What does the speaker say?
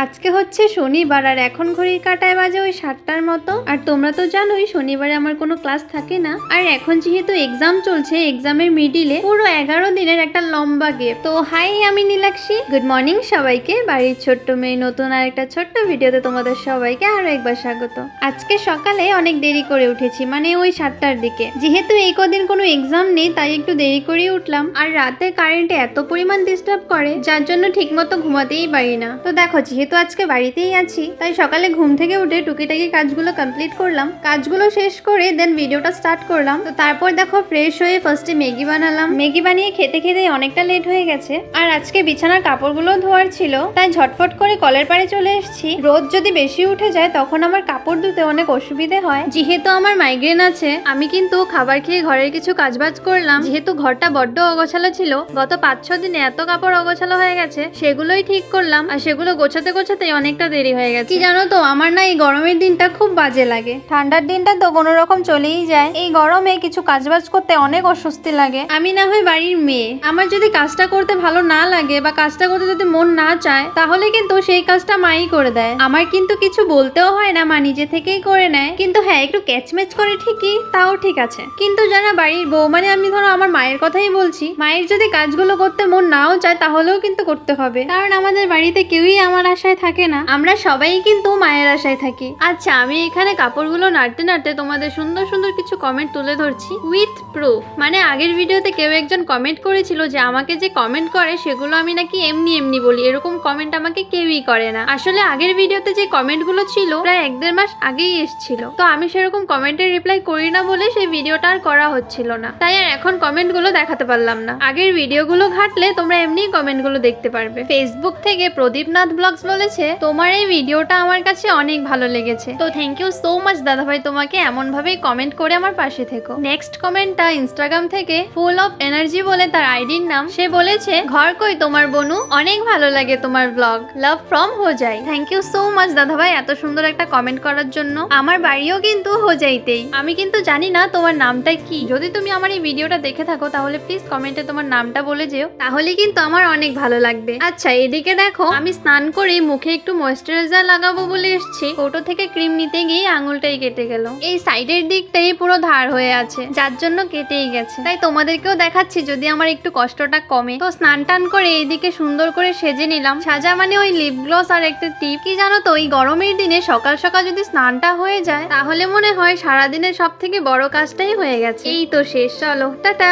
আজকে হচ্ছে শনিবার আর এখন ঘড়ির কাঁটায় বাজে ওই 7টার মতো। আর তোমরা তো জানোই শনিবারে আমার কোনো ক্লাস থাকে না। আর এখন যেহেতু এক্সাম চলছে, এক্সামের মিডিলে পুরো 11 দিনের একটা লম্বা গেপ। তো হাই, আমি নীলাক্ষী। গুড মর্নিং সবাইকে। বাড়ির ছোট্ট মেয়ে নতুন আর একটা ছোট্ট ভিডিওতে তোমাদের সবাইকে আরো একবার স্বাগত। আজকে সকালে অনেক দেরি করে উঠেছি, মানে ওই 7টার দিকে। যেহেতু এই কদিন কোনো এক্সাম নেই তাই একটু দেরি করেই উঠলাম। আর রাতে কারেন্টে এত পরিমাণ ডিস্টার্ব করে যার জন্য ঠিক মতো ঘুমাতেই পারি না। তো দেখো, যেহেতু আজকে বাড়িতেই আছি তাই সকালে ঘুম থেকে উঠে টুকিটাকি কাজগুলো কমপ্লিট করলাম। কাজগুলো শেষ করে দেন ভিডিওটা স্টার্ট করলাম। তো তারপর দেখো ফ্রেশ হয়ে ফার্স্টে ম্যাগি বানালাম। ম্যাগি বানিয়ে খেতে খেতে অনেকটা লেট হয়ে গেছে। আর আজকে বিছানার কাপড়গুলো ধোয়ার ছিল তাই ঝটফট করে কলের পাড়ে চলে এসেছি। রোদ যদি বেশি উঠে যায় তখন আমার কাপড় ধুতে অনেক অসুবিধে হয়। যেহেতু আমার মাইগ্রেন আছে, আমি কিন্তু খাবার খেয়ে ঘরের কিছু কাজবাজ করলাম। যেহেতু ঘরটা বড্ড অগোছালো ছিল, গত 5-6 দিনে এত কাপড় অগোছালো হয়ে গেছে, সেগুলোই ঠিক করলাম। আর সেগুলো গোছাতে গোছাতে অনেকটা দেরি হয়ে গেছে। কি জানো তো, আমার না এই গরমের দিনটা খুব বাজে লাগে। ঠান্ডার দিনটা তো কোনো রকম চলেই যায়, এই গরমে কিছু কাজবাজ করতে অনেক অস্বস্তি লাগে। আমি না হয় বাড়ির মেয়ে, আমার যদি কাজটা করতে ভালো না লাগে বা কাজটা করতে যদি মন না চায় তাহলে কিন্তু সেই কাজটা মাই করে দেয়। আমার কিন্তু কিছু বলতেও হয় না, মা নিজে থেকেই করে নেয়। কিন্তু হ্যাঁ, একটু ক্যাচম্যাচ করে ঠিকই, তাও ঠিক আছে। কিন্তু যারা বাড়ির বউ, মানে আমি ধরো আমার মায়ের কথাই বলছি, মায়ের যদি কাজগুলো করতে মন নাও চায় তাহলেও কিন্তু করতে হবে, কারণ আমাদের বাড়িতে কেউই আমার আশায় থাকে না, আমরা সবাই কিন্তু মায়ের আশায় থাকি। আচ্ছা, আমি এখানে কাপড়গুলো নাড়তে নাড়তে তোমাদের সুন্দর সুন্দর কিছু কমেন্ট তুলে ধরছি উইথ প্রুফ। মানে আগের ভিডিওতে কেউ একজন কমেন্ট করেছিল যে আমাকে যে কমেন্ট করে সেগুলো আমি নাকি এমনি এমনি বলি। এরকম কমেন্ট আমাকে কেউই করে না। আসলে আগের ভিডিওতে যে কমেন্টগুলো ছিল প্রায় 1-1.5 মাস আগেই এসেছিল, তো আমি সেরকম কমেন্টের রিপ্লাই করি না বলে সেই ভিডিওটা আর করা হচ্ছিল না, তাই আর এখন কমেন্টগুলো দেখাতে পারলাম না। আগের ভিডিওগুলো ঘাটলে তোমরা এমনি কমেন্টগুলো দেখতে পারবে। ফেসবুক থেকে প্রদীপনাথ ব্লগস বলেছে, তোমার এই ভিডিওটা আমার কাছে অনেক ভালো লেগেছে। তো থ্যাংক ইউ সো মাচ দাদাভাই, তোমাকে এমন ভাবেই কমেন্ট করে আমার পাশে থেকো। নেক্সট কমেন্টটা ইনস্টাগ্রাম থেকে ফুল অফ এনার্জি বলে তার আইডির নাম। সে বলেছে, ঘর কই তোমার বনু, অনেক ভালো লাগে তোমার blog, love from Hojai. Thank you so much দাদাভাই এত সুন্দর একটা কমেন্ট করার জন্য। আমার বাড়িও কিন্তু হোজাইতেই। আমি কিন্তু জানি না তোমার নামটা কি। যদি তুমি আমার এই ভিডিওটা দেখে থাকো তাহলে প্লিজ কমেন্টে তোমার নামটা বলে যেও, তাহলে কিন্তু আমার অনেক ভালো লাগবে। আচ্ছা, এদিকে দেখো আমি স্নান করে মুখে একটু ময়েশ্চারাইজার লাগাবো বলে এসেছি, ফটো থেকে ক্রিম নিতে গিয়ে আঙুলটাই কেটে গেল। এই সাইডের দিকটাই পুরো ধার হয়ে আছে যার জন্য কেটেই গেছে। তাই তোমাদেরকেও দেখাচ্ছি যদি আমার একটু কষ্টটা কমে। তো স্নান টান করে এইদিকে সুন্দর করে সেজে নিলাম। সাজা মানে ওই লিপ গ্লস আর একটা টিপ। কি জানো তো, এই গরমের দিনে সকাল সকাল যদি স্নানটা হয়ে যায় তাহলে মনে হয় সারাদিনের সব থেকে বড় কাজটাই হয়ে গেছে। এই তো শেষ, চলো টাটা।